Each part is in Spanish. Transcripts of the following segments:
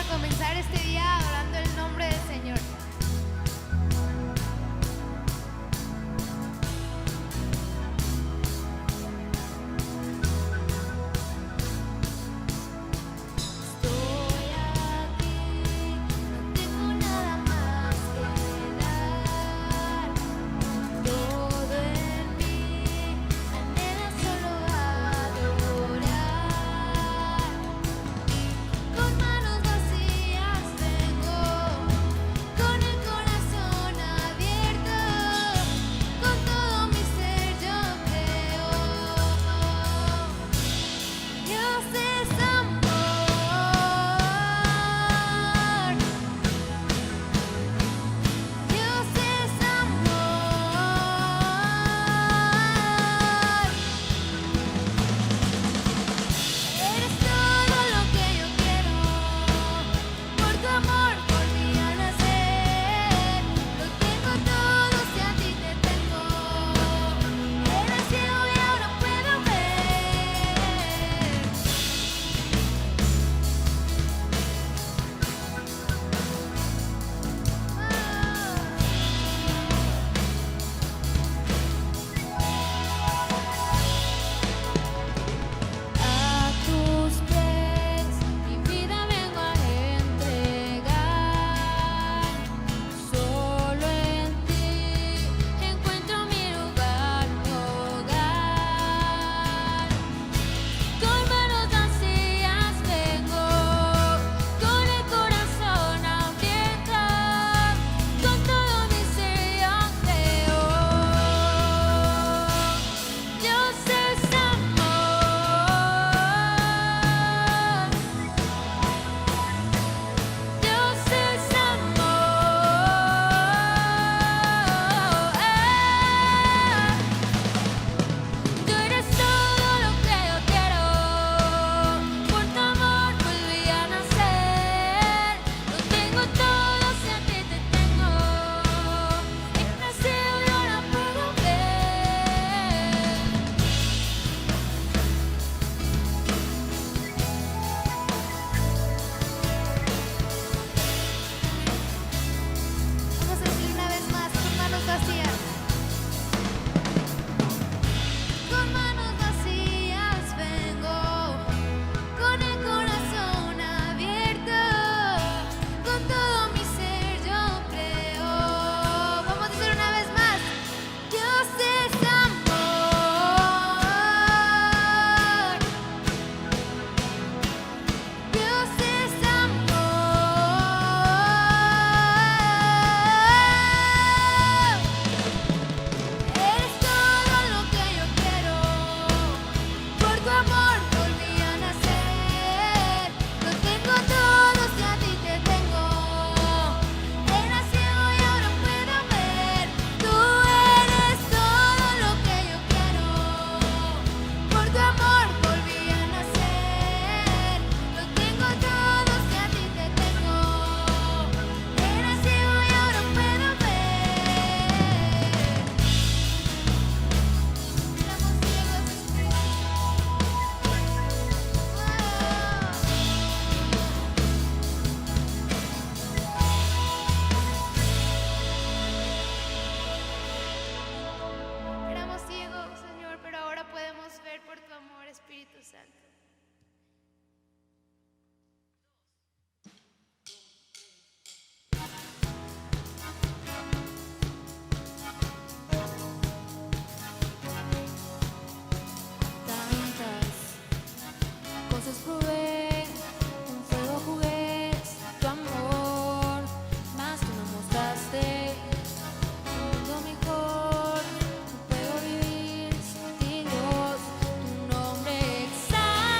comenzar este día adorando el nombre del Señor. Estoy aquí, no tengo nada más que dar. Todo en mí anhela solo adorar. Con manos vacías vengo, con el corazón abierto, con todo mi ser yo creo. Dios es amor, Dios es amor. Eres todo lo que yo quiero, por tu amor volví a nacer. Lo tengo todo si a ti te tengo. Era ciego y ahora puedo ver. A tus pies mi vida vengo a entregar. Solo en ti encuentro mi lugar, mi hogar. Con manos vacías vengo, con el corazón abierto, con todo mi ser yo creo. Dios es amor, Dios es amor. Tú eres todo lo que yo quiero, por tu amor volví a nacer. Lo tengo todo si a ti te tengo. He nacido y ahora puedo ver. Vamos a decir una vez más, con manos vacías. Con manos vacías vengo, con el corazón abierto, con todo mi ser yo creo. Vamos a decir una vez más, Dios es amor, Dios es amor. Eres todo lo que yo quiero, por tu amor volví a nacer. Lo tengo todo si a ti te tengo. Era ciego y ahora puedo ver. Tú eres todo lo que yo quiero, por tu amor volví a nacer. Lo tengo todo si a ti te tengo. Era ciego y ahora puedo ver. Éramos ciegos Éramos ciegos, Señor, pero ahora podemos ver por tu amor, Espíritu Santo. Tantas cosas probé, con fuego jugué, tu amor, más tú me mostraste un mundo mejor. No puedo vivir sin ti, Dios, tu nombre exalto.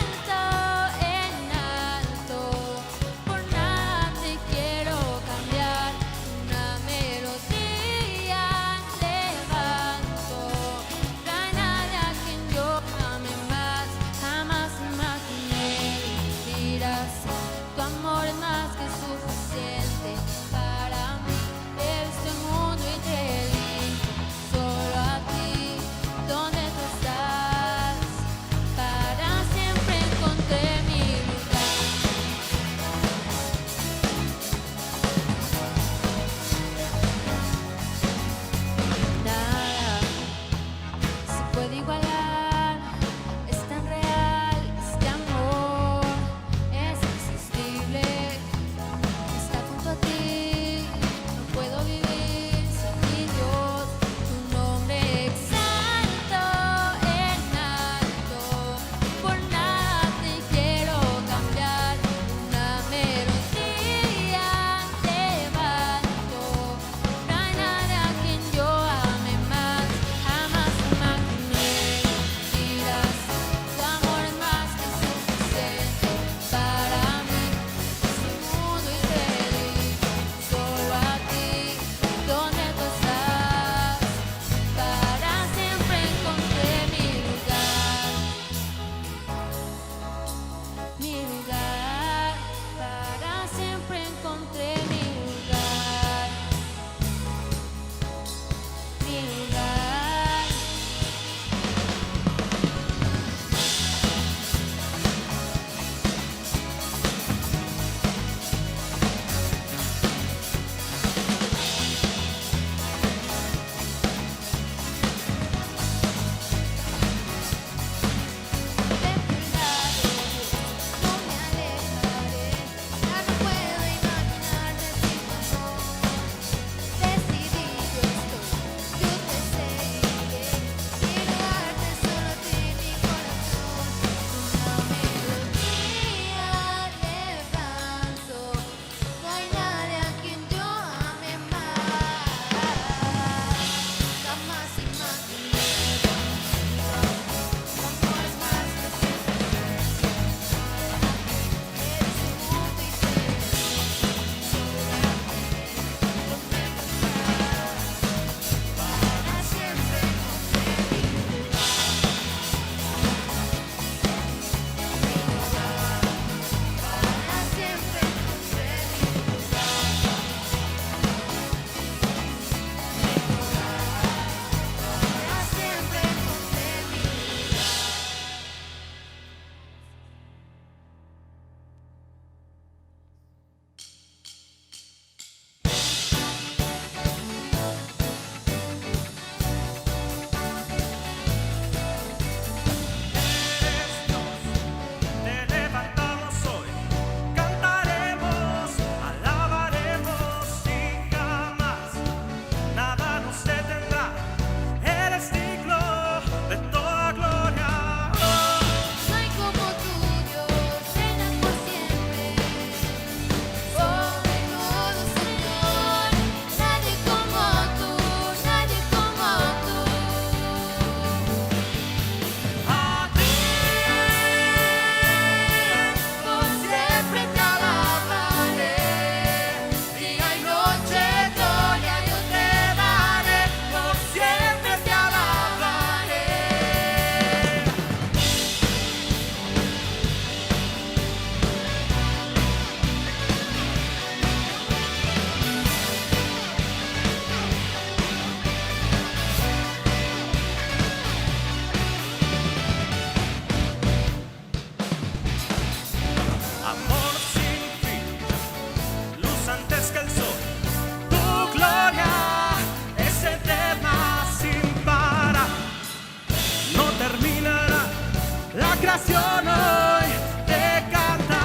corazón hoy te canta.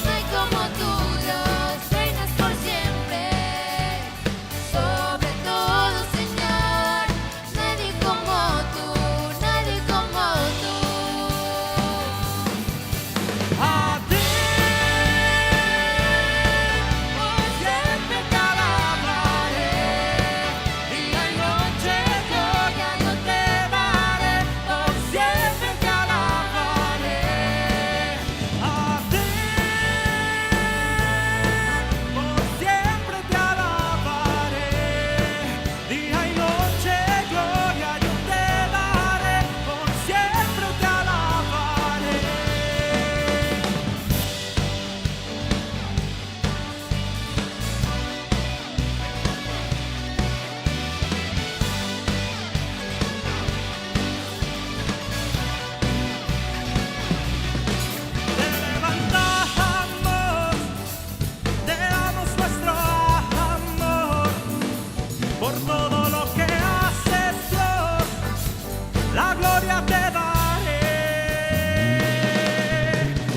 No hay como tú, Dios, reinas por siempre. Sobre todo, Señor, nadie como tú, nadie como tú. A ti por siempre te alabaré, día y noche gloria yo te daré, por siempre te alabaré. A ti por siempre te alabaré, día y noche gloria yo te daré, por siempre te alabaré. Te levantamos, te damos nuestro amor por todo lo que haces, Dios, la gloria te daré.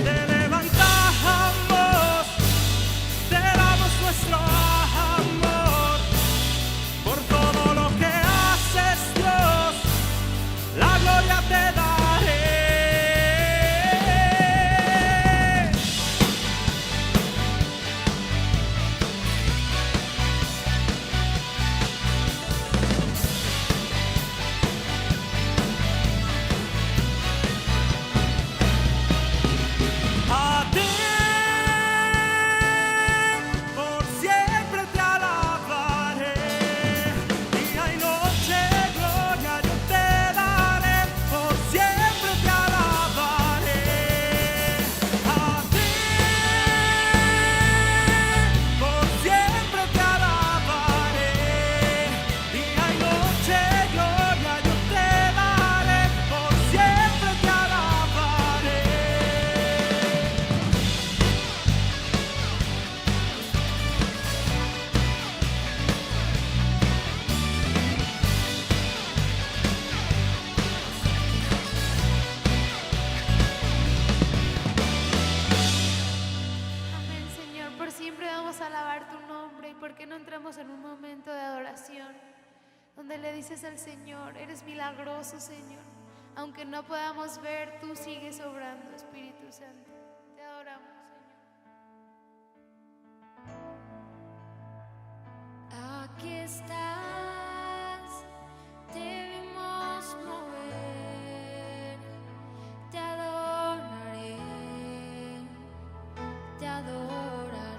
Te levantamos, te damos nuestro amor por todo lo que haces, Dios, la gloria te daré. A ti por siempre te alabaré, día y noche gloria yo te daré, por siempre te alabaré. A ti por siempre te alabaré, día y noche gloria yo te daré, por siempre te alabaré. Amén, Señor, por siempre vamos a alabar tu nombre. ¿Y por qué no entramos en un momento de adoración donde le dices al Señor, eres milagroso, Señor? Aunque no podamos ver, tú sigues obrando, Espíritu Santo. Te adoramos, Señor. Aquí estás, te vimos mover, te adoraré, te adoraré.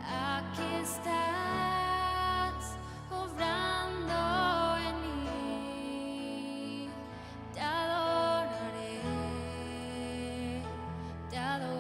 Aquí estás, obrando en mí, te adoraré, te adoraré.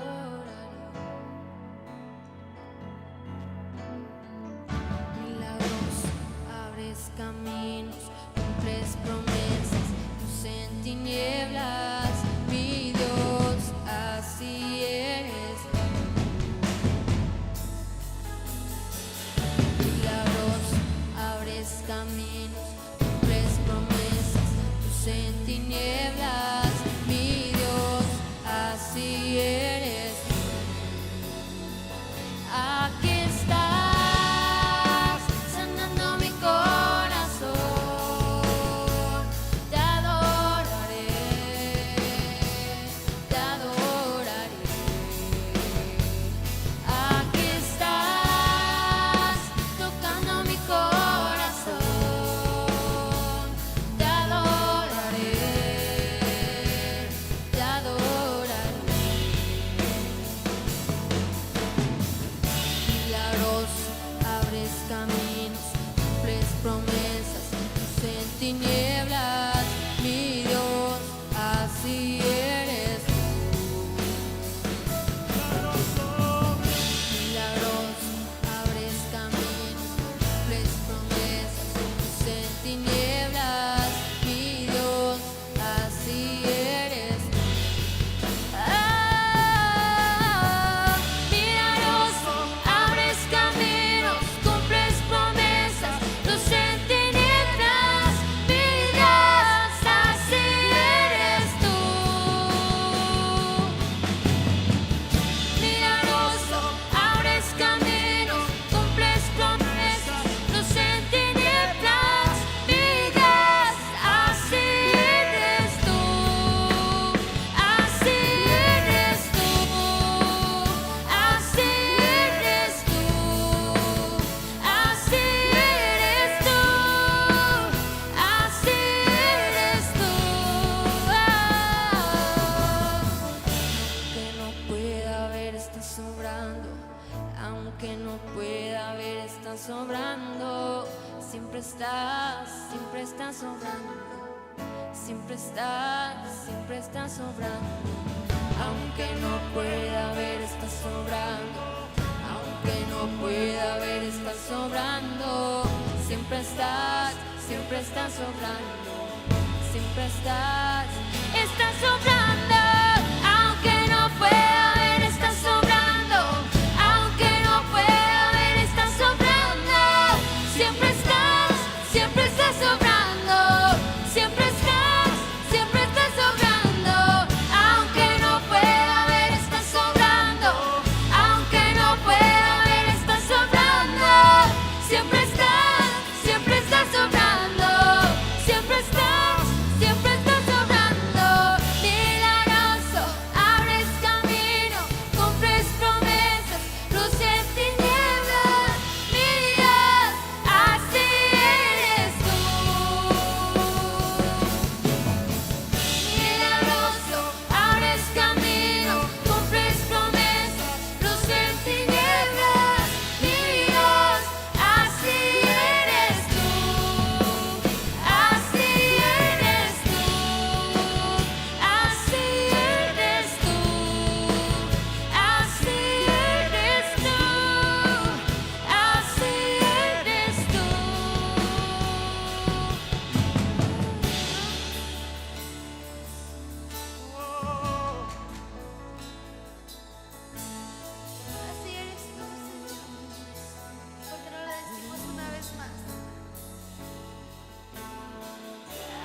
sobrando. Siempre estás sobrando. Siempre estás sobrando. Aunque no pueda ver, estás sobrando. Aunque no pueda ver, estás sobrando. Siempre estás sobrando. Siempre estás sobrando. Aunque no pueda ver, estás sobrando. Aunque no pueda ver, estás sobrando. Siempre estás sobrando. Siempre estás sobrando. Aunque no pueda ver, estás sobrando. Aunque no pueda ver, estás sobrando. Siempre estás sobrando. Siempre estás sobrando. Milagroso, abres camino, cumples promesas, luz en tinieblas. Mi Dios, así eres tú. Milagroso, abres camino, cumples promesas, luz en tinieblas. Mi Dios, así eres tú. Así eres tú. Así eres tú. Así eres tú. Así eres tú. Así eres tú, Señor. Porque no lo decimos una vez más.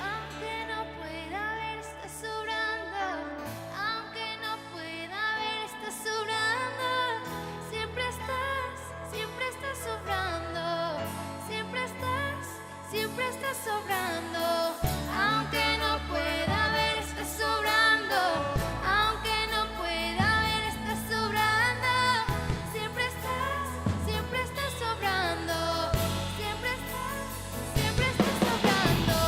Aunque no pueda ver, estás sobrando. Aunque no pueda ver, estás sobrando. Siempre estás sobrando. Siempre estás sobrando. Aunque no pueda ver, estás sobrando. Aunque no pueda ver, estás sobrando. Siempre estás sobrando. Siempre estás sobrando.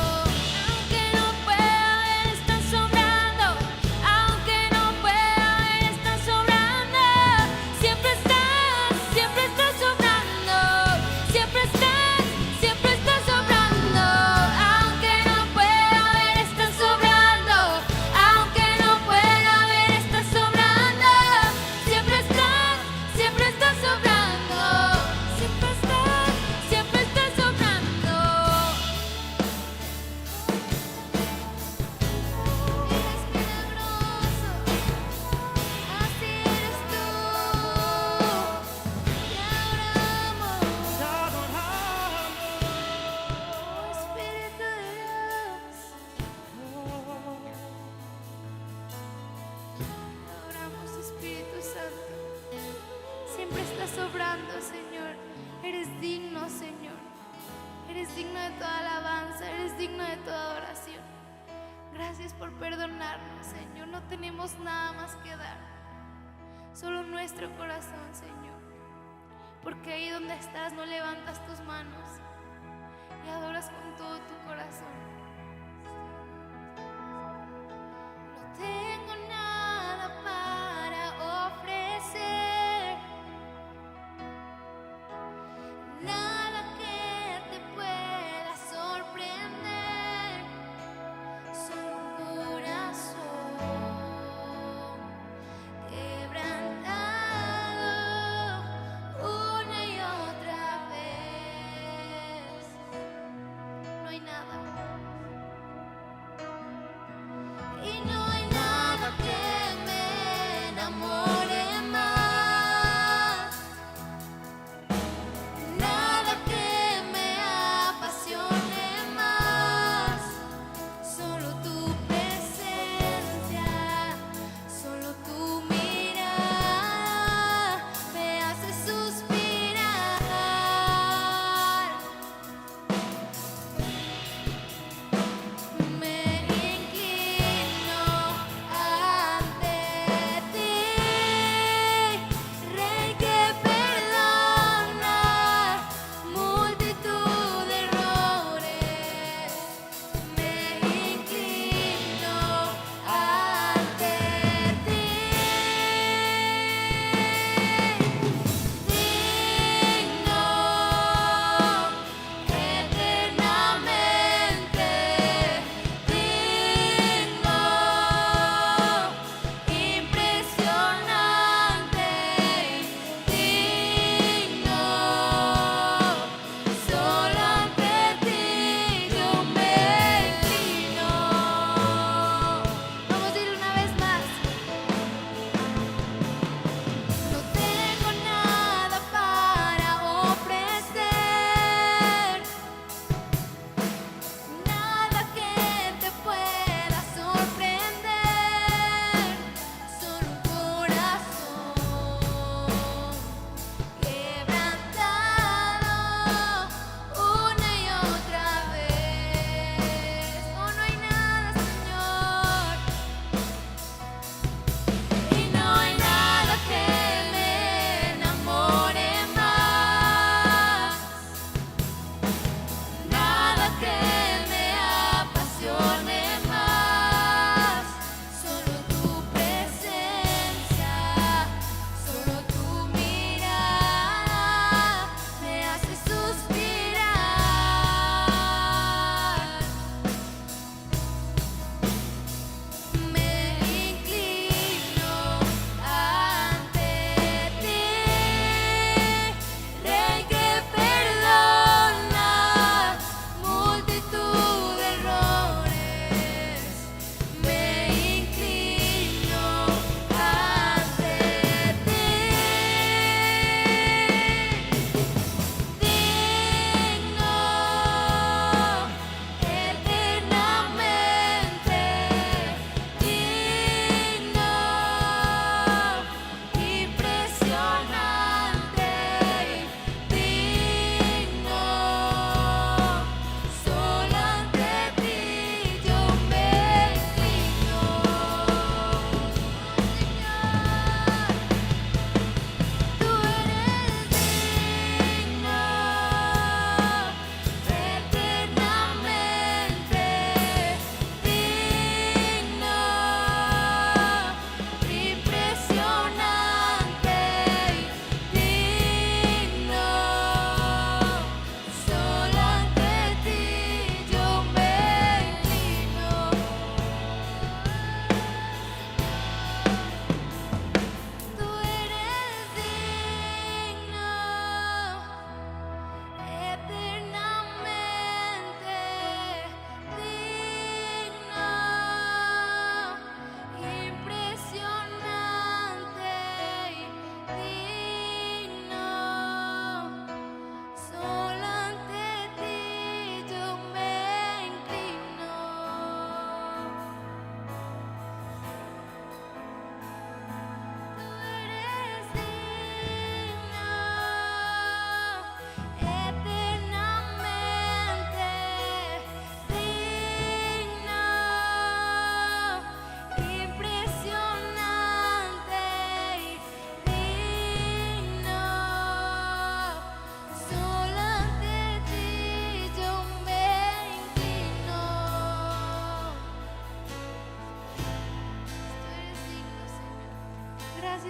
Aunque no pueda ver, estás sobrando. Aunque no pueda ver, estás sobrando. Siempre estás sobrando. Siempre estás sobrando. Aunque no pueda ver, estás sobrando. Aunque no pueda ver, estás sobrando. Siempre estás sobrando. Siempre estás sobrando. Eres milagroso. Así eres tú. Te adoramos. Te adoramos. Oh, Espíritu de Dios. Te adoramos, Espíritu Santo. Siempre estás sobrando, Señor. Eres digno, Señor. Eres digno de toda alabanza. Eres digno de toda adoración. Gracias por perdonarnos, Señor. No tenemos nada más que dar. Solo nuestro corazón, Señor. Porque ahí donde estás no levantas tus manos y adoras con todo tu corazón. No tengo nada para ofrecer, nada que te pueda sorprender. Solo un corazón quebrantado una y otra vez. No hay nada.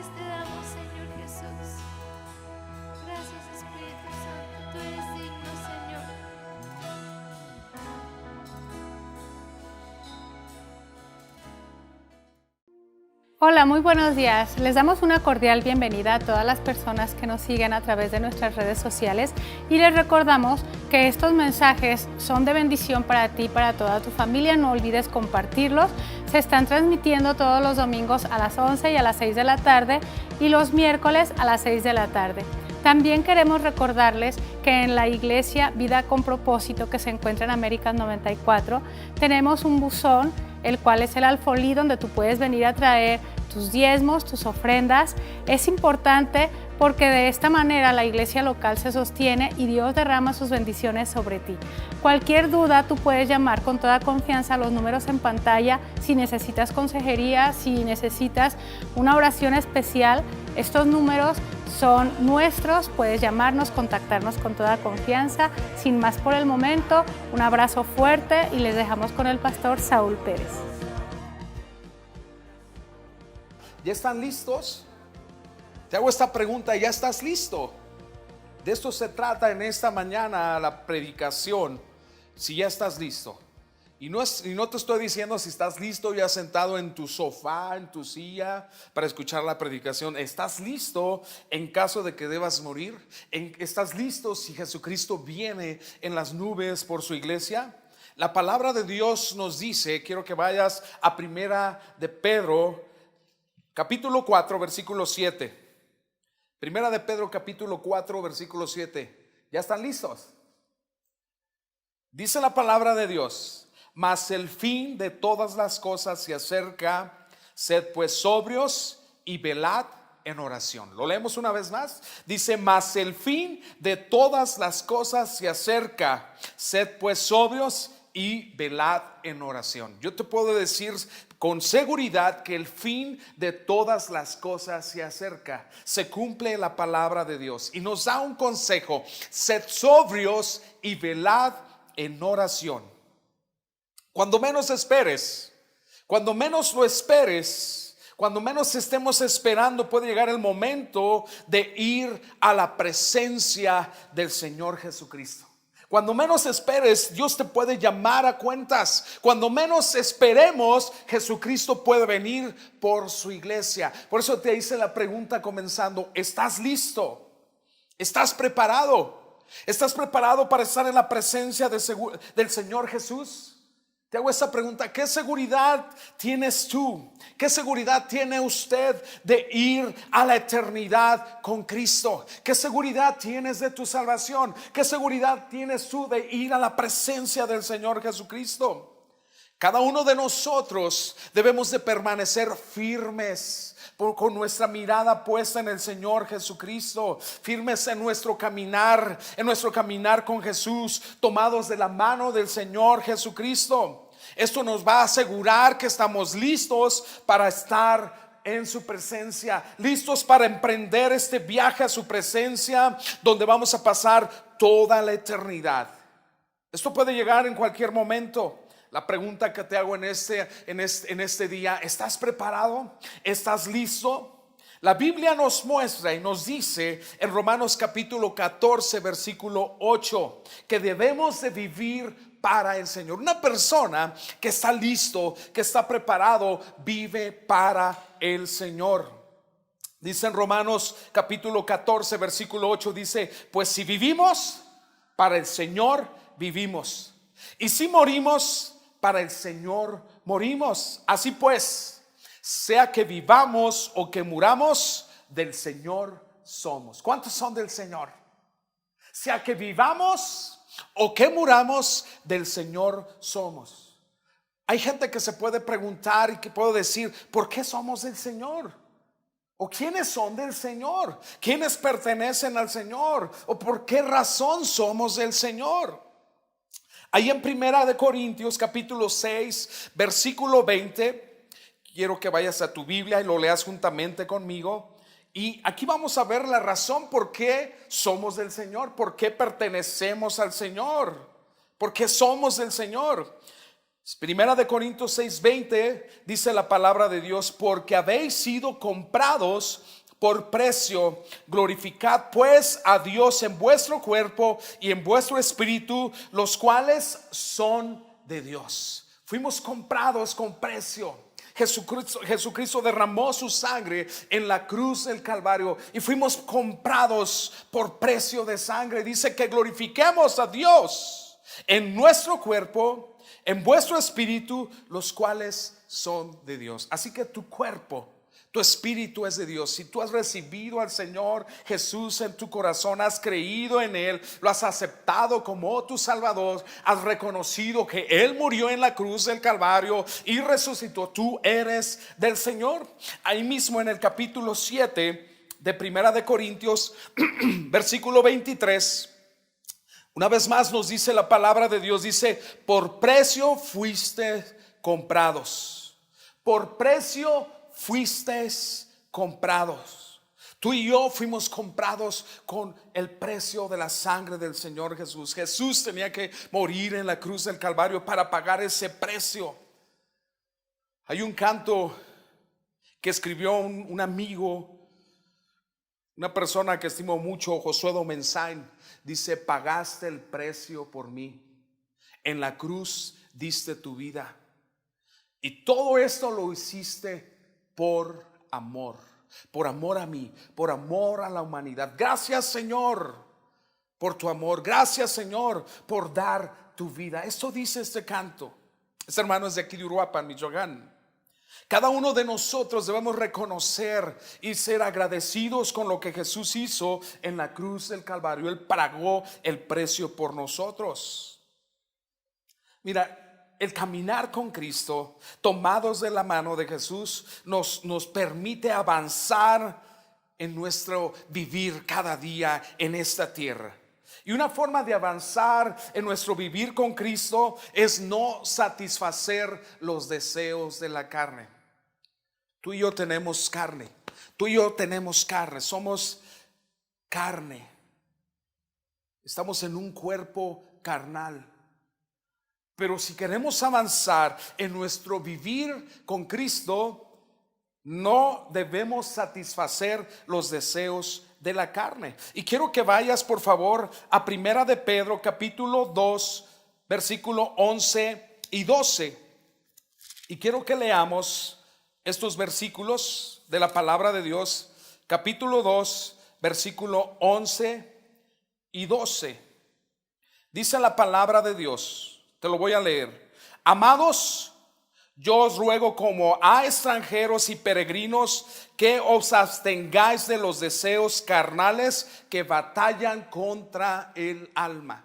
Gracias te damos, Señor Jesús. Gracias, Espíritu Santo. Tú eres digno, Señor. Hola, muy buenos días. Les damos una cordial bienvenida a todas las personas que nos siguen a través de nuestras redes sociales y les recordamos que estos mensajes son de bendición para ti y para toda tu familia. No olvides compartirlos. Se están transmitiendo todos los domingos a las 11 y a las 6 de la tarde y los miércoles a las 6 de la tarde. También queremos recordarles que en la iglesia Vida con Propósito, que se encuentra en Américas 94, tenemos un buzón, el cual es el alfolí, donde tú puedes venir a traer tus diezmos, tus ofrendas. Es importante porque de esta manera la iglesia local se sostiene y Dios derrama sus bendiciones sobre ti. Cualquier duda tú puedes llamar con toda confianza a los números en pantalla. Si necesitas consejería, si necesitas una oración especial, estos números son nuestros. Puedes llamarnos, contactarnos con toda confianza. Sin más por el momento, un abrazo fuerte y les dejamos con el pastor Saúl Pérez. ¿Ya están listos? Te hago esta pregunta, ¿ya estás listo? De esto se trata en esta mañana la predicación, si ya estás listo. Y no te estoy diciendo si estás listo ya sentado en tu sofá, en tu silla para escuchar la predicación. ¿Estás listo en caso de que debas morir? ¿Estás listo si Jesucristo viene en las nubes por su iglesia? La palabra de Dios nos dice, quiero que vayas a Primera de Pedro, capítulo 4, versículo 7. Primera de Pedro, capítulo 4, versículo 7. ¿Ya están listos? Dice la palabra de Dios: mas el fin de todas las cosas se acerca, sed pues sobrios y velad en oración. Lo leemos una vez más. Dice: mas el fin de todas las cosas se acerca, sed pues sobrios y velad en oración. Yo te puedo decir con seguridad que el fin de todas las cosas se acerca. Se cumple la palabra de Dios y nos da un consejo: sed sobrios y velad en oración. Cuando menos esperes, cuando menos lo esperes, cuando menos estemos esperando, puede llegar el momento de ir a la presencia del Señor Jesucristo. Cuando menos esperes, Dios te puede llamar a cuentas. Cuando menos esperemos, Jesucristo puede venir por su iglesia. Por eso te hice la pregunta comenzando: ¿estás listo? ¿Estás preparado? ¿Estás preparado para estar en la presencia del Señor Jesús? Te hago esta pregunta: ¿qué seguridad tienes tú? ¿Qué seguridad tiene usted de ir a la eternidad con Cristo? ¿Qué seguridad tienes de tu salvación? ¿Qué seguridad tienes tú de ir a la presencia del Señor Jesucristo? Cada uno de nosotros debemos de permanecer firmes, con nuestra mirada puesta en el Señor Jesucristo, firmes en nuestro caminar con Jesús, tomados de la mano del Señor Jesucristo. Esto nos va a asegurar que estamos listos para estar en su presencia, listos para emprender este viaje a su presencia, donde vamos a pasar toda la eternidad. Esto puede llegar en cualquier momento. La pregunta que te hago en este día: ¿estás preparado? ¿Estás listo? La Biblia nos muestra y nos dice en Romanos capítulo 14, versículo 8, que debemos de vivir para el Señor. Una persona que está listo, que está preparado, vive para el Señor. Dice en Romanos capítulo 14, versículo 8, dice: pues si vivimos, para el Señor vivimos, y si morimos, para el Señor morimos. Así pues, sea que vivamos o que muramos, del Señor somos. ¿Cuántos son del Señor? Sea que vivamos o que muramos, del Señor somos. Hay gente que se puede preguntar y que puede decir: ¿por qué somos del Señor? ¿O quiénes son del Señor? ¿Quiénes pertenecen al Señor? ¿O por qué razón somos del Señor? Ahí en Primera de Corintios capítulo 6, versículo 20, quiero que vayas a tu Biblia y lo leas juntamente conmigo. Y aquí vamos a ver la razón por qué somos del Señor, por qué pertenecemos al Señor, por qué somos del Señor. Primera de Corintios 6:20 dice la palabra de Dios: porque habéis sido comprados por precio, glorificad pues a Dios en vuestro cuerpo y en vuestro espíritu, los cuales son de Dios. Fuimos comprados con precio. Jesucristo derramó su sangre en la cruz del Calvario y fuimos comprados por precio de sangre. Dice que glorifiquemos a Dios en nuestro cuerpo, en vuestro espíritu, los cuales son de Dios. Así que tu cuerpo, tu espíritu es de Dios. Si tú has recibido al Señor Jesús en tu corazón, has creído en Él, lo has aceptado como tu Salvador, has reconocido que Él murió en la cruz del Calvario y resucitó, tú eres del Señor. Ahí mismo en el capítulo 7 de Primera de Corintios, versículo 23, una vez más nos dice la palabra de Dios, dice: por precio fuiste comprados. Por precio fuisteis comprados. Tú y yo fuimos comprados con el precio de la sangre del Señor Jesús. Jesús tenía que morir en la cruz del Calvario para pagar ese precio. Hay un canto que escribió un amigo, una persona que estimo mucho, Josué Domenzain. Dice: pagaste el precio por mí, en la cruz diste tu vida, y todo esto lo hiciste por amor a mí, por amor a la humanidad. Gracias, Señor, por tu amor. Gracias, Señor, por dar tu vida. Esto dice este canto. Este hermano es de aquí de Uruapan, Michoacán. Cada uno de nosotros debemos reconocer y ser agradecidos con lo que Jesús hizo en la cruz del Calvario. Él pagó el precio por nosotros. Mira, el caminar con Cristo, tomados de la mano de Jesús, nos permite avanzar en nuestro vivir cada día en esta tierra. Y una forma de avanzar en nuestro vivir con Cristo es no satisfacer los deseos de la carne. Tú y yo tenemos carne. Tú y yo tenemos carne. Somos carne. Estamos en un cuerpo carnal. Pero si queremos avanzar en nuestro vivir con Cristo, no debemos satisfacer los deseos de la carne. Y quiero que vayas, por favor, a Primera de Pedro, capítulo 2, versículo 11 y 12. Y quiero que leamos estos versículos de la palabra de Dios, capítulo 2, versículo 11 y 12. Dice la palabra de Dios, te lo voy a leer: amados, yo os ruego como a extranjeros y peregrinos que os abstengáis de los deseos carnales que batallan contra el alma.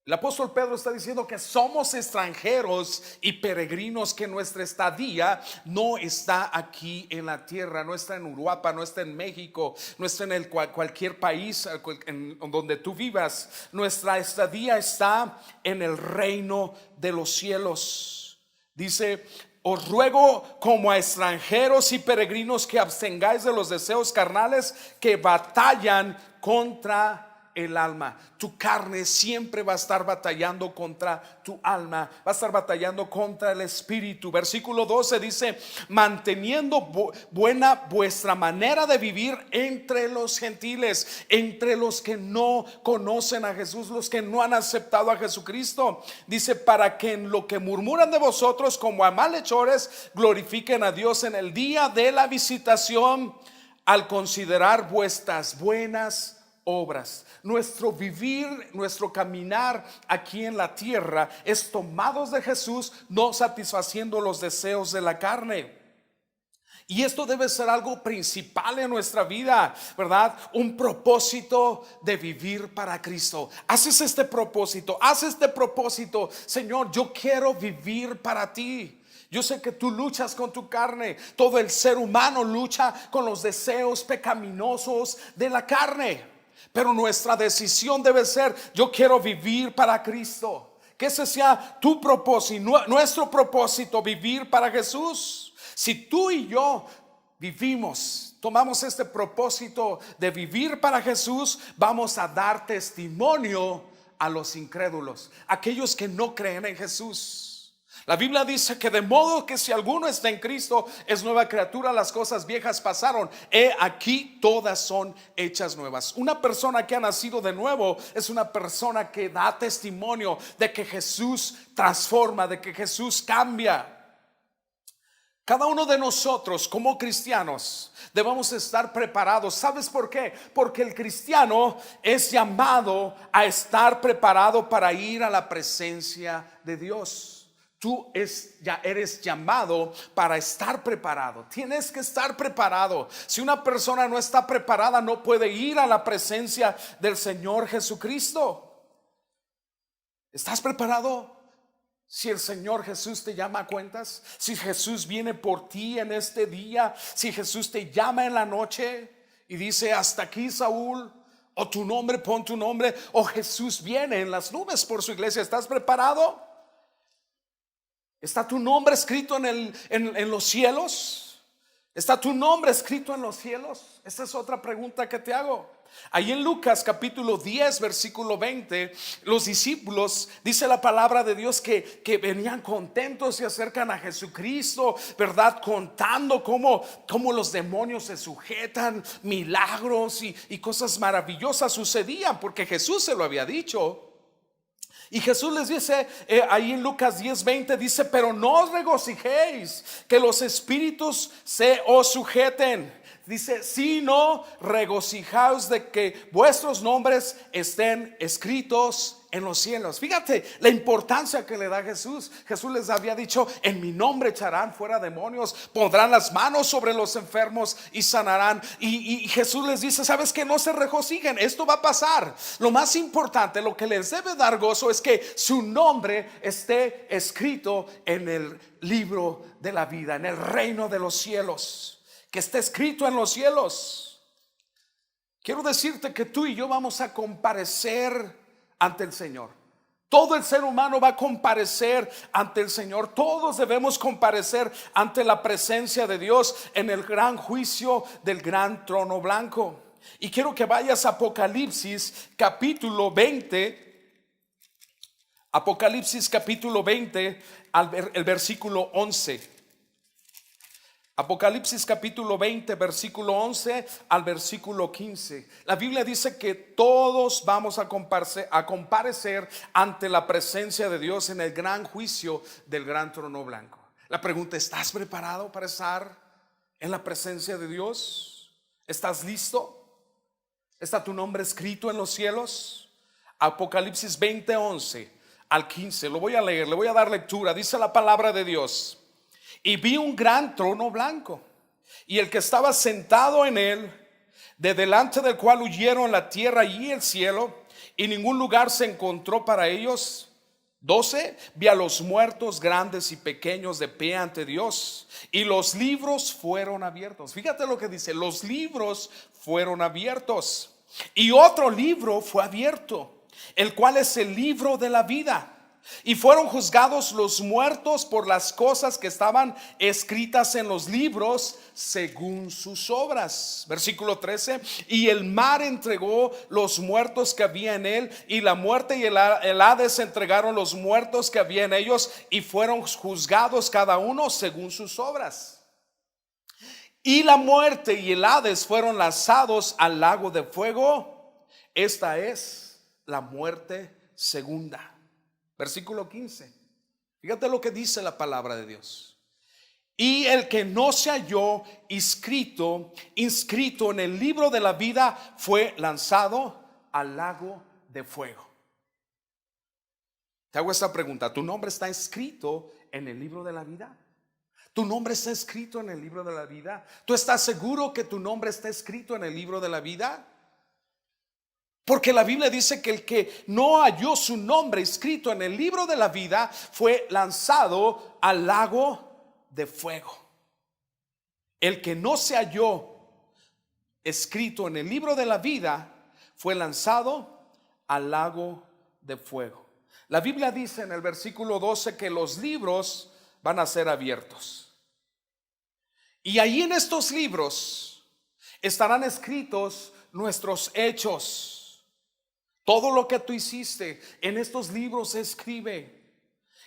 El apóstol Pedro está diciendo que somos extranjeros y peregrinos, que nuestra estadía no está aquí en la tierra, no está en Uruapan, no está en México, no está en cualquier país en donde tú vivas. Nuestra estadía está en el reino de los cielos. Dice: os ruego como a extranjeros y peregrinos que abstengáis de los deseos carnales que batallan contra el alma. Tu carne siempre va a estar batallando contra tu alma, va a estar batallando contra el espíritu. Versículo 12 dice: manteniendo buena vuestra manera de vivir entre los gentiles, entre los que no conocen a Jesús, los que no han aceptado a Jesucristo. Dice: para que en lo que murmuran de vosotros como a malhechores, glorifiquen a Dios en el día de la visitación, al considerar vuestras buenas obras. Nuestro vivir, nuestro caminar aquí en la tierra es tomados de Jesús, no satisfaciendo los deseos de la carne. Y esto debe ser algo principal en nuestra vida, ¿verdad? Un propósito de vivir para Cristo. Haces este propósito, Señor, yo quiero vivir para ti. Yo sé que tú luchas con tu carne. Todo el ser humano lucha con los deseos pecaminosos de la carne. Pero nuestra decisión debe ser: yo quiero vivir para Cristo. Que ese sea tu propósito, nuestro propósito, vivir para Jesús. Si tú y yo tomamos este propósito de vivir para Jesús, vamos a dar testimonio a los incrédulos, aquellos que no creen en Jesús. La Biblia dice que de modo que si alguno está en Cristo es nueva criatura, las cosas viejas pasaron, he aquí todas son hechas nuevas. Una persona que ha nacido de nuevo es una persona que da testimonio de que Jesús transforma, de que Jesús cambia. Cada uno de nosotros como cristianos debemos estar preparados. ¿Sabes por qué? Porque el cristiano es llamado a estar preparado para ir a la presencia de Dios. Tú ya eres llamado para estar preparado. Tienes que estar preparado. Si una persona no está preparada, no puede ir a la presencia del Señor Jesucristo. ¿Estás preparado? Si el Señor Jesús te llama a cuentas, si Jesús viene por ti en este día, si Jesús te llama en la noche y dice: hasta aquí, Saúl, o tu nombre, pon tu nombre, o Jesús viene en las nubes por su iglesia, ¿estás preparado? ¿Está tu nombre escrito en los cielos? ¿Está tu nombre escrito en los cielos? Esta es otra pregunta que te hago. Ahí en Lucas capítulo 10 versículo 20, los discípulos, dice la palabra de Dios, que venían contentos, se acercan a Jesucristo, ¿verdad? Contando cómo los demonios se sujetan, milagros y cosas maravillosas sucedían, porque Jesús se lo había dicho. Y Jesús les dice ahí en Lucas 10:20, dice: pero no os regocijéis que los espíritus se os sujeten. Dice: sino regocijaos de que vuestros nombres estén escritos en los cielos. Fíjate la importancia que le da Jesús. Jesús les había dicho: en mi nombre echarán fuera demonios, pondrán las manos sobre los enfermos y sanarán. Y Jesús les dice: sabes que no se regocijen, esto va a pasar. Lo más importante, lo que les debe dar gozo, es que su nombre esté escrito en el libro de la vida, en el reino de los cielos, que esté escrito en los cielos. Quiero decirte que tú y yo vamos a comparecer ante el Señor. Todo el ser humano va a comparecer ante el Señor. Todos debemos comparecer ante la presencia de Dios en el gran juicio del gran trono blanco. Y quiero que vayas a Apocalipsis capítulo 20. Apocalipsis capítulo 20, el versículo 11. Apocalipsis capítulo 20 versículo 11 al versículo 15. La Biblia dice que todos vamos a comparecer ante la presencia de Dios en el gran juicio del gran trono blanco. La pregunta: ¿estás preparado para estar en la presencia de Dios? ¿Estás listo? ¿Está tu nombre escrito en los cielos? Apocalipsis 20, 11 al 15. Lo voy a leer, le voy a dar lectura. Dice la palabra de Dios: y vi un gran trono blanco, y el que estaba sentado en él, de delante del cual huyeron la tierra y el cielo, y ningún lugar se encontró para ellos. 12. Vi a los muertos grandes y pequeños de pie ante Dios, y los libros fueron abiertos. Fíjate lo que dice: los libros fueron abiertos, y otro libro fue abierto, el cual es el libro de la vida. Y fueron juzgados los muertos por las cosas que estaban escritas en los libros según sus obras. Versículo 13. Y el mar entregó los muertos que había en él, y la muerte y el Hades entregaron los muertos que había en ellos, y fueron juzgados cada uno según sus obras. Y la muerte y el Hades fueron lanzados al lago de fuego. Esta es la muerte segunda. Versículo 15. Fíjate lo que dice la palabra de Dios: y el que no se halló inscrito en el libro de la vida fue lanzado al lago de fuego. Te hago esta pregunta: ¿tu nombre está escrito en el libro de la vida? ¿Tu nombre está escrito en el libro de la vida? ¿Tú estás seguro que tu nombre está escrito en el libro de la vida? Porque la Biblia dice que el que no halló su nombre escrito en el libro de la vida fue lanzado al lago de fuego. El que no se halló escrito en el libro de la vida fue lanzado al lago de fuego. La Biblia dice en el versículo 12 que los libros van a ser abiertos. Y ahí en estos libros estarán escritos nuestros hechos Todo lo que tú hiciste en estos libros se escribe.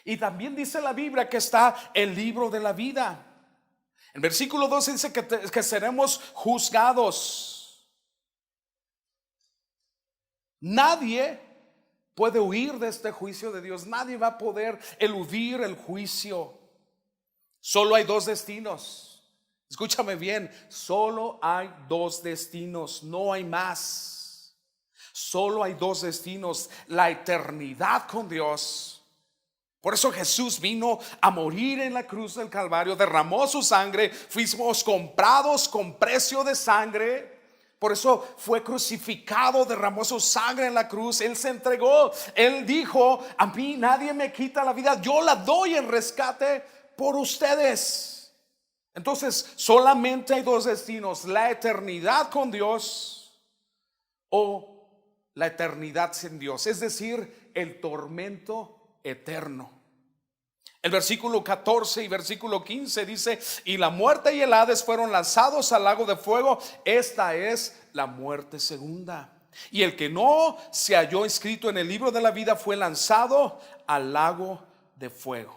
Y también dice la Biblia que está el libro de la vida. En versículo 12 dice que seremos juzgados. Nadie puede huir de este juicio de Dios. Nadie va a poder eludir el juicio. Solo hay dos destinos. Escúchame bien, solo hay dos destinos, no hay más. Solo hay dos destinos: la eternidad con Dios. Por eso Jesús vino a morir en la cruz del Calvario, derramó su sangre, fuimos comprados con precio de sangre. Por eso fue crucificado, derramó su sangre en la cruz, Él se entregó. Él dijo: a mí nadie me quita la vida, yo la doy en rescate por ustedes. Entonces solamente hay dos destinos: la eternidad con Dios o la eternidad sin Dios, es decir, el tormento eterno. El versículo 14 y versículo 15 dice: y la muerte y el Hades fueron lanzados al lago de fuego. Esta es la muerte segunda. Y el que no se halló escrito en el libro de la vida fue lanzado al lago de fuego.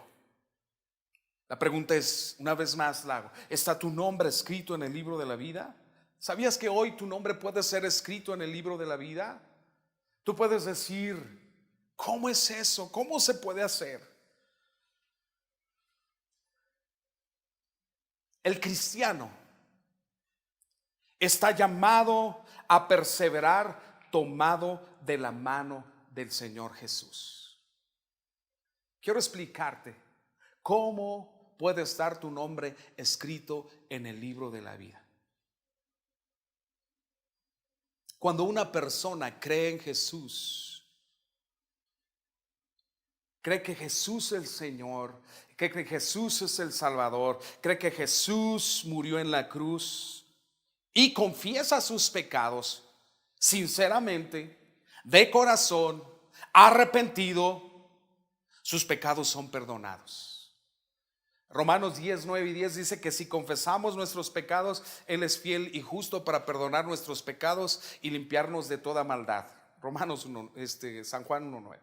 La pregunta es, una vez más, Lago, ¿está tu nombre escrito en el libro de la vida? ¿Sabías que hoy tu nombre puede ser escrito en el libro de la vida? Tú puedes decir: ¿cómo es eso? ¿Cómo se puede hacer? El cristiano está llamado a perseverar tomado de la mano del Señor Jesús. Quiero explicarte cómo puede estar tu nombre escrito en el libro de la vida. Cuando una persona cree en Jesús, cree que Jesús es el Señor, cree que Jesús es el Salvador, cree que Jesús murió en la cruz y confiesa sus pecados sinceramente, de corazón, arrepentido, sus pecados son perdonados. Romanos 10, 9 y 10 dice que si confesamos nuestros pecados, Él es fiel y justo para perdonar nuestros pecados y limpiarnos de toda maldad. Romanos 1, San Juan 1, 9.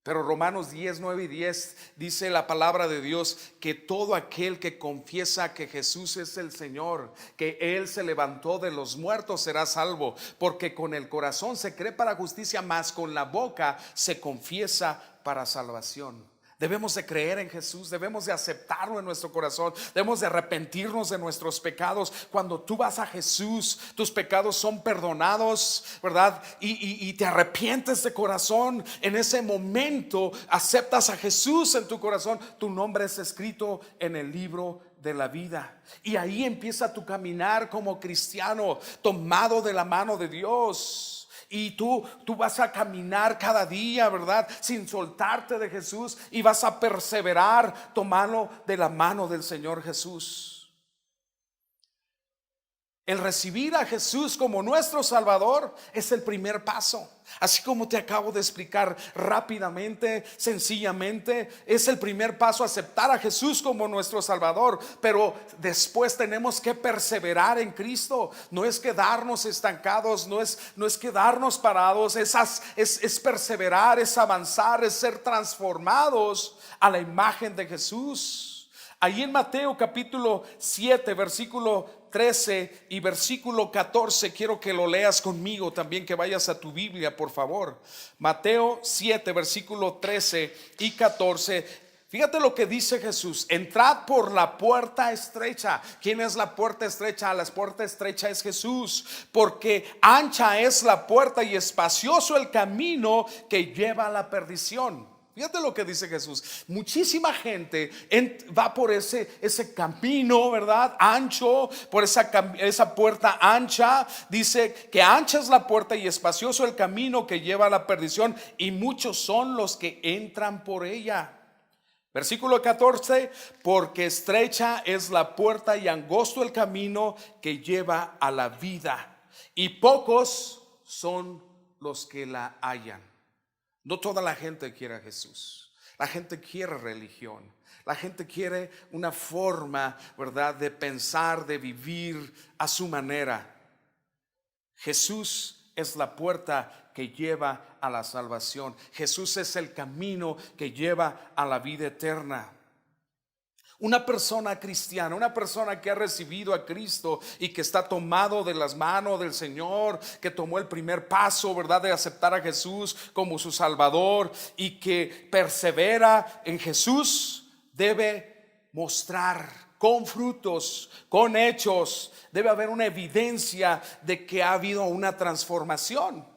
Pero Romanos 10, 9 y 10 dice la palabra de Dios que todo aquel que confiesa que Jesús es el Señor, que Él se levantó de los muertos, será salvo. Porque con el corazón se cree para justicia, mas con la boca se confiesa para salvación. Debemos de creer en Jesús, debemos de aceptarlo en nuestro corazón, debemos de arrepentirnos de nuestros pecados. Cuando tú vas a Jesús, tus pecados son perdonados, ¿verdad? Y te arrepientes de corazón. En ese momento aceptas a Jesús en tu corazón, tu nombre es escrito en el libro de la vida. Y ahí empieza tu caminar como cristiano, tomado de la mano de Dios. Y tú vas a caminar cada día, ¿verdad? Sin soltarte de Jesús, y vas a perseverar tomando de la mano del Señor Jesús. El recibir a Jesús como nuestro Salvador es el primer paso. Así como te acabo de explicar rápidamente, sencillamente, es el primer paso aceptar a Jesús como nuestro Salvador. Pero después tenemos que perseverar en Cristo. No es quedarnos estancados, no es quedarnos parados, es perseverar, es avanzar, es ser transformados a la imagen de Jesús. Ahí en Mateo capítulo 7, versículo 13 y versículo 14, quiero que lo leas conmigo también, que vayas a tu Biblia, por favor. Mateo 7, versículo 13 y 14. Fíjate lo que dice Jesús: entrad por la puerta estrecha. ¿Quién es la puerta estrecha? La puerta estrecha es Jesús, porque ancha es la puerta y espacioso el camino que lleva a la perdición. Fíjate lo que dice Jesús. Muchísima gente va por ese camino, ¿verdad? Ancho, por esa puerta ancha. Dice que ancha es la puerta y espacioso el camino que lleva a la perdición, y muchos son los que entran por ella. Versículo 14: porque estrecha es la puerta y angosto el camino que lleva a la vida, y pocos son los que la hallan. No toda la gente quiere a Jesús. La gente quiere religión. La gente quiere una forma, ¿verdad?, de pensar, de vivir a su manera. Jesús es la puerta que lleva a la salvación. Jesús es el camino que lleva a la vida eterna. Una persona cristiana, una persona que ha recibido a Cristo y que está tomado de las manos del Señor, que tomó el primer paso, ¿verdad?, de aceptar a Jesús como su Salvador y que persevera en Jesús, debe mostrar con frutos, con hechos, debe haber una evidencia de que ha habido una transformación.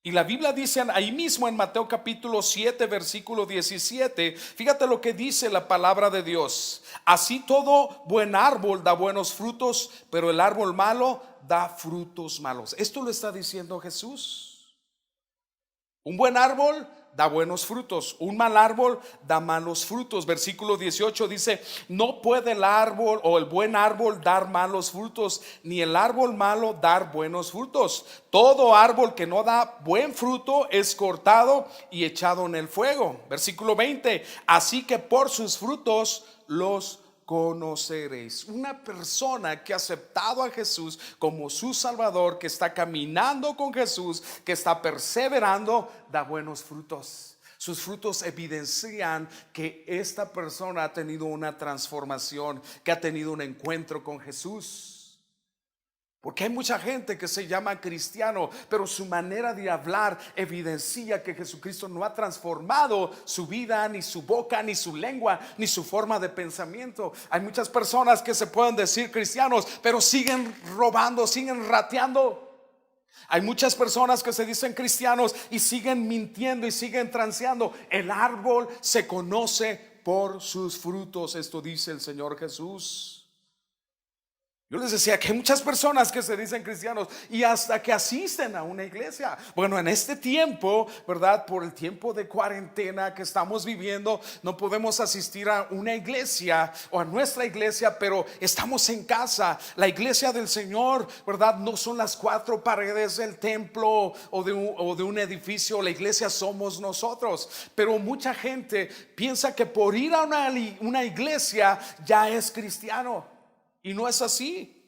Y la Biblia dice ahí mismo en Mateo capítulo 7 versículo 17, fíjate lo que dice la palabra de Dios: así todo buen árbol da buenos frutos, pero el árbol malo da frutos malos. Esto lo está diciendo Jesús. Un buen árbol da buenos frutos, un mal árbol da malos frutos. Versículo 18 dice: no puede el árbol o el buen árbol dar malos frutos, ni el árbol malo dar buenos frutos. Todo árbol que no da buen fruto es cortado y echado en el fuego. Versículo 20: así que por sus frutos los conoceréis. Una persona que ha aceptado a Jesús como su Salvador, que está caminando con Jesús, que está perseverando, da buenos frutos. Sus frutos evidencian que esta persona ha tenido una transformación, que ha tenido un encuentro con Jesús. Porque hay mucha gente que se llama cristiano, pero su manera de hablar evidencia que Jesucristo no ha transformado su vida, ni su boca, ni su lengua, ni su forma de pensamiento. Hay muchas personas que se pueden decir cristianos, pero siguen robando, siguen rateando. Hay muchas personas que se dicen cristianos y siguen mintiendo y siguen transeando. El árbol se conoce por sus frutos. Esto dice el Señor Jesús. Yo les decía que hay muchas personas que se dicen cristianos y hasta que asisten a una iglesia. Bueno, en este tiempo, ¿verdad?, por el tiempo de cuarentena que estamos viviendo, no podemos asistir a una iglesia o a nuestra iglesia, pero estamos en casa. La iglesia del Señor, ¿verdad?, no son las cuatro paredes del templo o de un edificio. La iglesia somos nosotros. Pero mucha gente piensa que por ir a una iglesia ya es cristiano. Y no es así.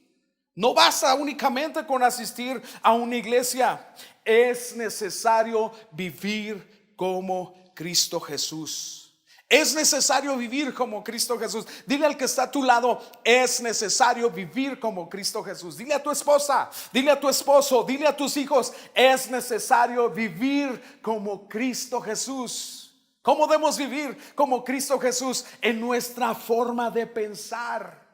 No basta únicamente con asistir a una iglesia. Es necesario vivir como Cristo Jesús. Es necesario vivir como Cristo Jesús. Dile al que está a tu lado: es necesario vivir como Cristo Jesús. Dile a tu esposa, dile a tu esposo, dile a tus hijos: es necesario vivir como Cristo Jesús. ¿Cómo debemos vivir como Cristo Jesús? En nuestra forma de pensar.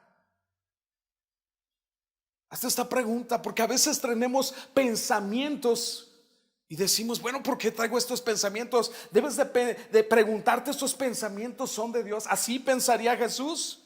Hasta esta pregunta, porque a veces tenemos pensamientos y decimos: bueno, ¿por qué traigo estos pensamientos? Debes de preguntarte: ¿estos pensamientos son de Dios? ¿Así pensaría Jesús?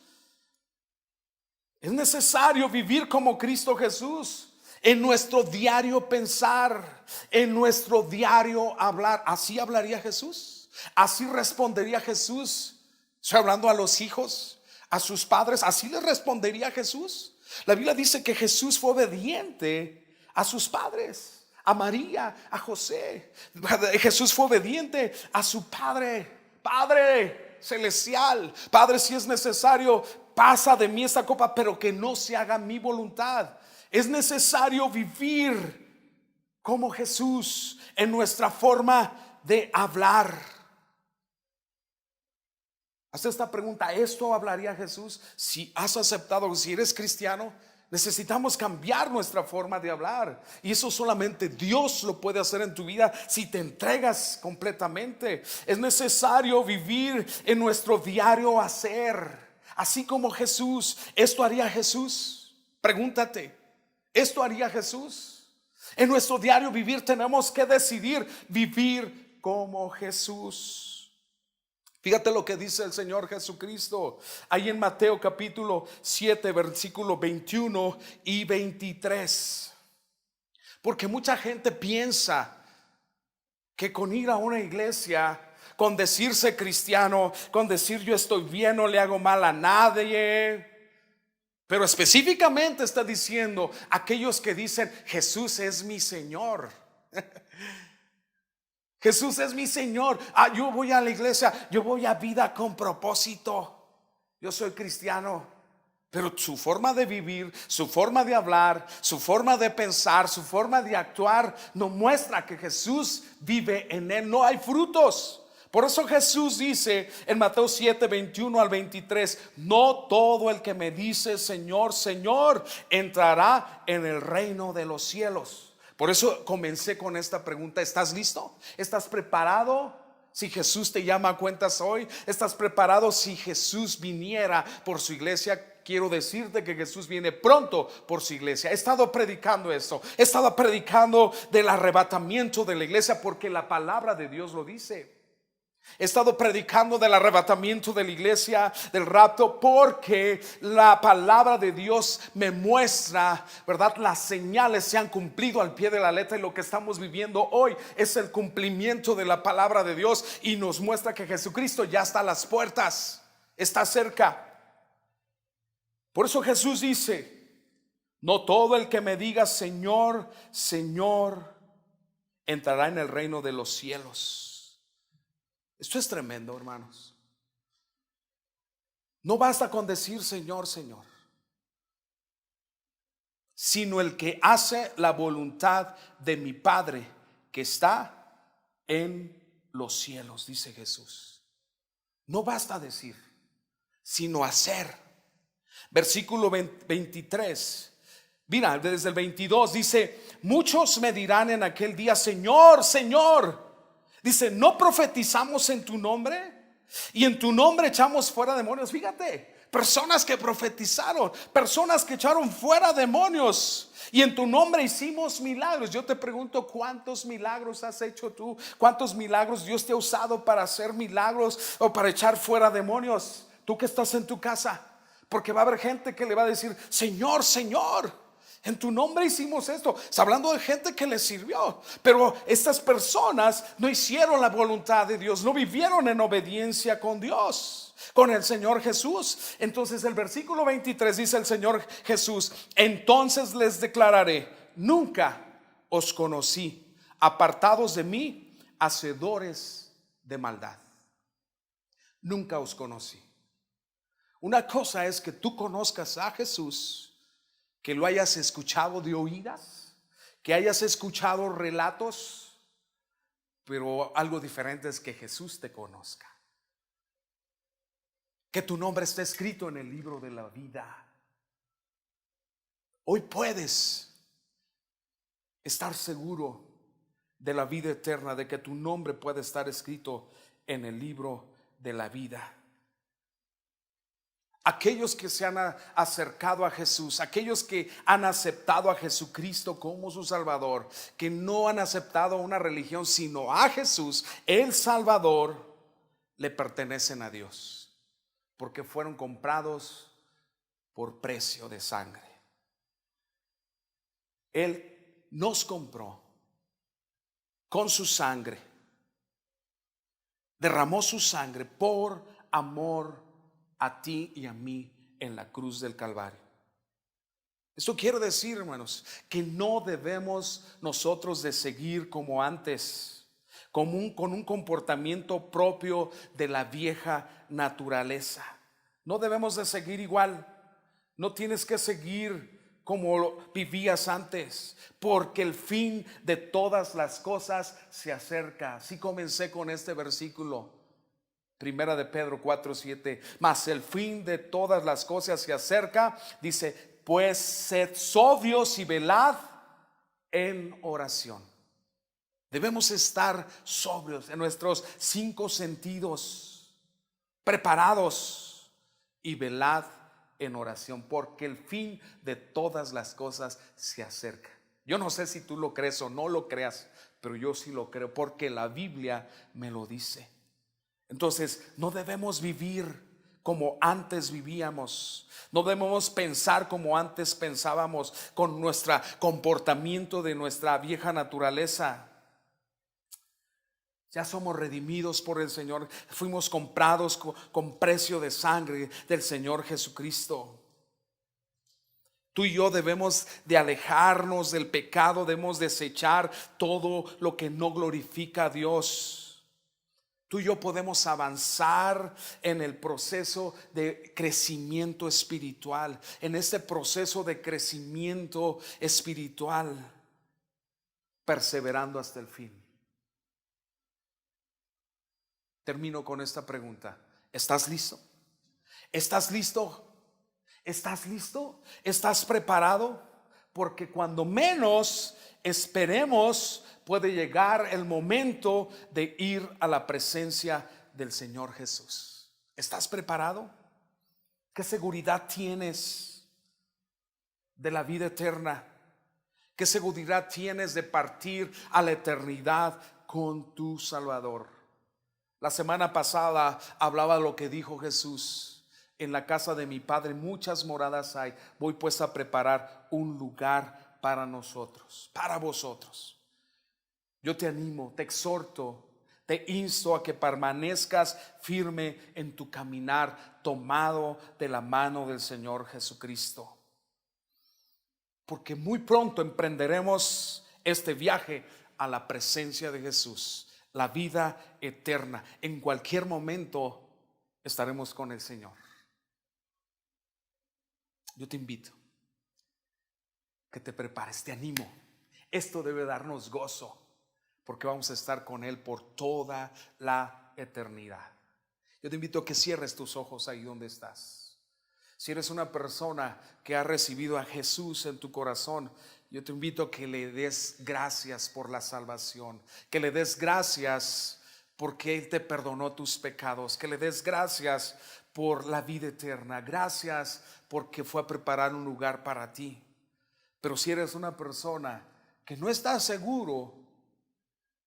Es necesario vivir como Cristo Jesús en nuestro diario pensar, en nuestro diario hablar. ¿Así hablaría Jesús? ¿Así respondería Jesús? Estoy hablando a los hijos, a sus padres. ¿Así les respondería Jesús? La Biblia dice que Jesús fue obediente a sus padres, a María, a José. Jesús fue obediente a su Padre, Padre celestial. Padre, si es necesario, pasa de mí esta copa, pero que no se haga mi voluntad. Es necesario vivir como Jesús en nuestra forma de hablar. Haz esta pregunta: ¿esto hablaría Jesús? Si has aceptado, si eres cristiano, necesitamos cambiar nuestra forma de hablar. Y eso solamente Dios lo puede hacer en tu vida si te entregas completamente. Es necesario vivir en nuestro diario hacer, así como Jesús. ¿Esto haría Jesús? Pregúntate: ¿esto haría Jesús? En nuestro diario vivir tenemos que decidir vivir como Jesús. Fíjate lo que dice el Señor Jesucristo ahí en Mateo capítulo 7 versículo 21 y 23. Porque mucha gente piensa que con ir a una iglesia, con decirse cristiano, con decir yo estoy bien, no le hago mal a nadie, pero específicamente está diciendo aquellos que dicen: Jesús es mi Señor. Jesús es mi Señor. Yo voy a la iglesia, yo voy a Vida con Propósito, yo soy cristiano, Pero su forma de vivir, su forma de hablar, su forma de pensar, su forma de actuar no muestra que Jesús vive en él. No hay frutos. Por eso Jesús dice en Mateo 7, 21 al 23, no todo el que me dice Señor, Señor, entrará en el reino de los cielos. Por eso comencé con esta pregunta: ¿estás listo? ¿Estás preparado? Si Jesús te llama a cuentas hoy, ¿estás preparado si Jesús viniera por su iglesia? Quiero decirte que Jesús viene pronto por su iglesia. He estado predicando esto, he estado predicando del arrebatamiento de la iglesia porque la palabra de Dios lo dice. He estado predicando del arrebatamiento de la iglesia, del rapto, porque la palabra de Dios me muestra, ¿verdad? Las señales se han cumplido al pie de la letra y lo que estamos viviendo hoy es el cumplimiento de la palabra de Dios y nos muestra que Jesucristo ya está a las puertas, está cerca. Por eso Jesús dice: no todo el que me diga Señor, Señor, entrará en el reino de los cielos. Esto es tremendo, hermanos. No basta con decir Señor, Señor, sino el que hace la voluntad de mi Padre que está en los cielos, dice Jesús. No basta decir, sino hacer. Versículo 23. Mira, desde el 22 dice: muchos me dirán en aquel día, Señor, Señor. Dice: ¿no profetizamos en tu nombre? Y en tu nombre echamos fuera demonios. Fíjate, personas que profetizaron, personas que echaron fuera demonios, y en tu nombre hicimos milagros. Yo te pregunto, ¿cuántos milagros has hecho tú? ¿Cuántos milagros Dios te ha usado para hacer milagros o para echar fuera demonios? Tú que estás en tu casa, porque va a haber gente que le va a decir: Señor, Señor, en tu nombre hicimos esto. Está hablando de gente que le sirvió, pero estas personas no hicieron la voluntad de Dios, no vivieron en obediencia con Dios, con el Señor Jesús. Entonces el versículo 23 dice el Señor Jesús: entonces les declararé, nunca os conocí, apartados de mí, hacedores de maldad. Nunca os conocí. Una cosa es que tú conozcas a Jesús, que lo hayas escuchado de oídas, que hayas escuchado relatos, pero algo diferente es que Jesús te conozca, que tu nombre esté escrito en el libro de la vida. Hoy puedes estar seguro de la vida eterna, de que tu nombre puede estar escrito en el libro de la vida. Aquellos que se han acercado a Jesús, aquellos que han aceptado a Jesucristo como su Salvador, que no han aceptado una religión sino a Jesús, el Salvador, le pertenecen a Dios, porque fueron comprados por precio de sangre. Él nos compró con su sangre, derramó su sangre por amor a ti y a mí en la cruz del Calvario. Esto quiere decir, hermanos, que no debemos nosotros de seguir como antes, con un comportamiento propio de la vieja naturaleza. No debemos de seguir igual. No tienes que seguir como vivías antes, porque el fin de todas las cosas se acerca. Así comencé con este versículo. Primera de Pedro 4:7. Mas el fin de todas las cosas se acerca. Dice: pues sed sobrios y velad en oración. Debemos estar sobrios en nuestros 5 sentidos, preparados, y velad en oración, porque el fin de todas las cosas se acerca. Yo no sé si tú lo crees o no lo creas, pero yo sí lo creo, porque la Biblia me lo dice. Entonces no debemos vivir como antes vivíamos, no debemos pensar como antes pensábamos, con nuestro comportamiento de nuestra vieja naturaleza. Ya somos redimidos por el Señor, fuimos comprados con precio de sangre del Señor Jesucristo. Tú y yo debemos de alejarnos del pecado, debemos desechar todo lo que no glorifica a Dios. Tú y yo podemos avanzar en el proceso de crecimiento espiritual, en este proceso de crecimiento espiritual, perseverando hasta el fin. Termino con esta pregunta. ¿Estás listo? ¿Estás listo? ¿Estás listo? ¿Estás preparado? Porque cuando menos esperemos, puede llegar el momento de ir a la presencia del Señor Jesús. ¿Estás preparado? ¿Qué seguridad tienes de la vida eterna? ¿Qué seguridad tienes de partir a la eternidad con tu Salvador? La semana pasada hablaba de lo que dijo Jesús: en la casa de mi Padre muchas moradas hay, voy pues a preparar un lugar para nosotros, para vosotros. Yo te animo, te exhorto, te insto a que permanezcas firme en tu caminar, tomado de la mano del Señor Jesucristo. Porque muy pronto emprenderemos este viaje a la presencia de Jesús, la vida eterna. En cualquier momento estaremos con el Señor. Yo te invito que te prepares, te animo. Esto debe darnos gozo, porque vamos a estar con Él por toda la eternidad. Yo te invito a que cierres tus ojos ahí donde estás. Si eres una persona que ha recibido a Jesús en tu corazón, yo te invito a que le des gracias por la salvación, que le des gracias porque Él te perdonó tus pecados, que le des gracias por la vida eterna, gracias porque fue a preparar un lugar para ti. Pero si eres una persona que no está seguro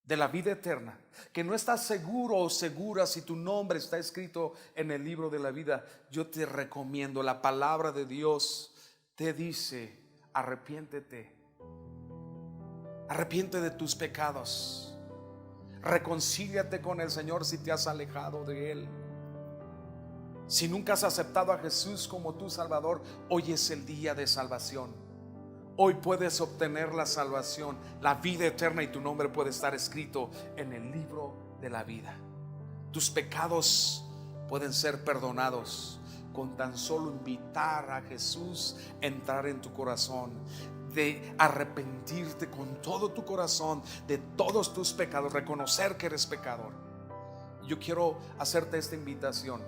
de la vida eterna, que no estás seguro o segura si tu nombre está escrito en el libro de la vida, yo te recomiendo, la palabra de Dios te dice: arrepiéntete, arrepiente de tus pecados, reconcíliate con el Señor si te has alejado de Él. Si nunca has aceptado a Jesús como tu Salvador, hoy es el día de salvación. Hoy puedes obtener la salvación, la vida eterna, y tu nombre puede estar escrito en el libro de la vida. Tus pecados pueden ser perdonados con tan solo invitar a Jesús a entrar en tu corazón, de arrepentirte con todo tu corazón de todos tus pecados, reconocer que eres pecador. Yo quiero hacerte esta invitación.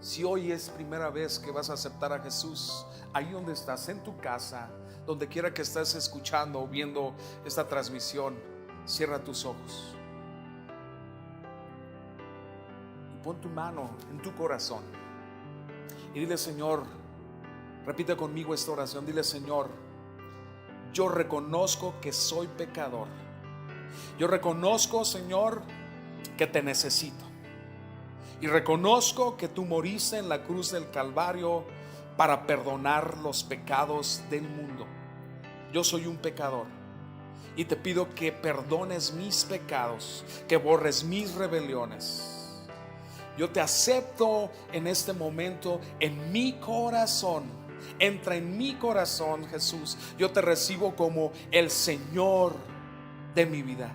Si hoy es primera vez que vas a aceptar a Jesús, ahí donde estás, en tu casa, donde quiera que estés escuchando o viendo esta transmisión, cierra tus ojos y pon tu mano en tu corazón y dile: Señor, repite conmigo esta oración, dile: Señor, yo reconozco que soy pecador. Yo reconozco, Señor, que te necesito. Y reconozco que tú moriste en la cruz del Calvario para perdonar los pecados del mundo. Yo soy un pecador y te pido que perdones mis pecados, que borres mis rebeliones. Yo te acepto en este momento en mi corazón. Entra en mi corazón, Jesús. Yo te recibo como el Señor de mi vida,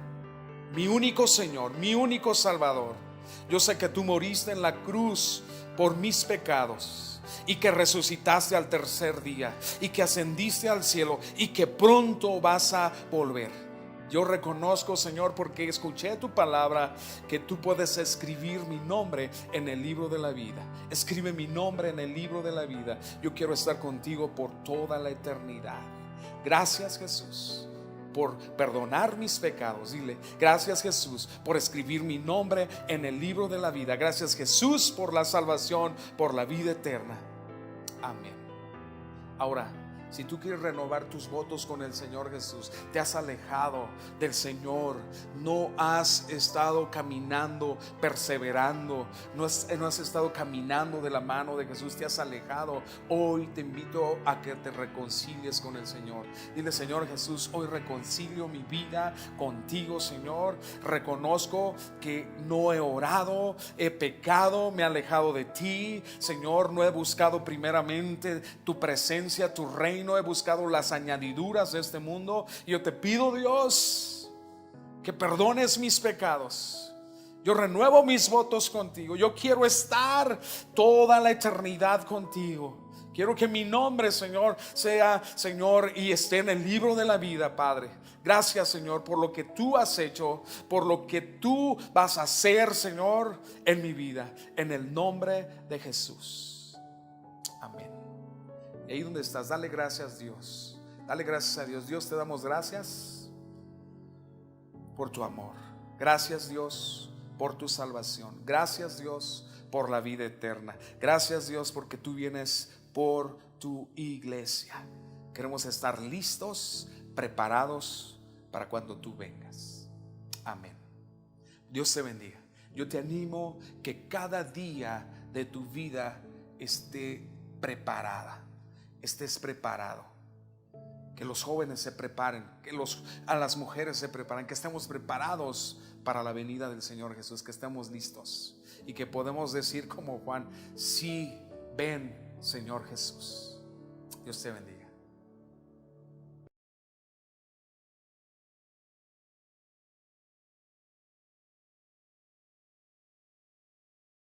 mi único Señor, mi único Salvador. Yo sé que tú moriste en la cruz por mis pecados y que resucitaste al tercer día y que ascendiste al cielo y que pronto vas a volver. Yo reconozco, Señor, porque escuché tu palabra, que tú puedes escribir mi nombre en el libro de la vida. Escribe mi nombre en el libro de la vida. Yo quiero estar contigo por toda la eternidad. Gracias, Jesús, por perdonar mis pecados. Dile: gracias, Jesús, por escribir mi nombre en el libro de la vida. Gracias, Jesús, por la salvación, por la vida eterna. Amén. Ahora, si tú quieres renovar tus votos con el Señor Jesús, te has alejado del Señor, no has estado caminando, perseverando, no has estado caminando de la mano de Jesús, te has alejado, hoy te invito a que te reconcilies con el Señor. Dile: Señor Jesús, hoy reconcilio mi vida contigo, Señor. Reconozco que no he orado, he pecado, me he alejado de ti, Señor. No he buscado primeramente tu presencia, tu reino. No he buscado las añadiduras de este mundo. Yo te pido, Dios, que perdones mis pecados Yo renuevo mis votos contigo. Yo quiero estar toda la eternidad contigo. Quiero que mi nombre, Señor, sea, Señor, y esté en el libro de la vida, Padre. Gracias, Señor, por lo que tú has hecho, por lo que tú vas a hacer, Señor, en mi vida. En el nombre de Jesús. Amén. Y ahí donde estás, dale gracias a Dios. Dale gracias a Dios. Dios, te damos gracias por tu amor. Gracias, Dios, por tu salvación. Gracias, Dios, por la vida eterna. Gracias, Dios, porque tú vienes por tu iglesia. Queremos estar listos, preparados para cuando tú vengas. Amén. Dios te bendiga. Yo te animo que cada día de tu vida esté preparada, estés preparado. Que los jóvenes se preparen, que a las mujeres se preparen, que estemos preparados para la venida del Señor Jesús, que estemos listos y que podemos decir como Juan: sí, ven, Señor Jesús. Dios te bendiga.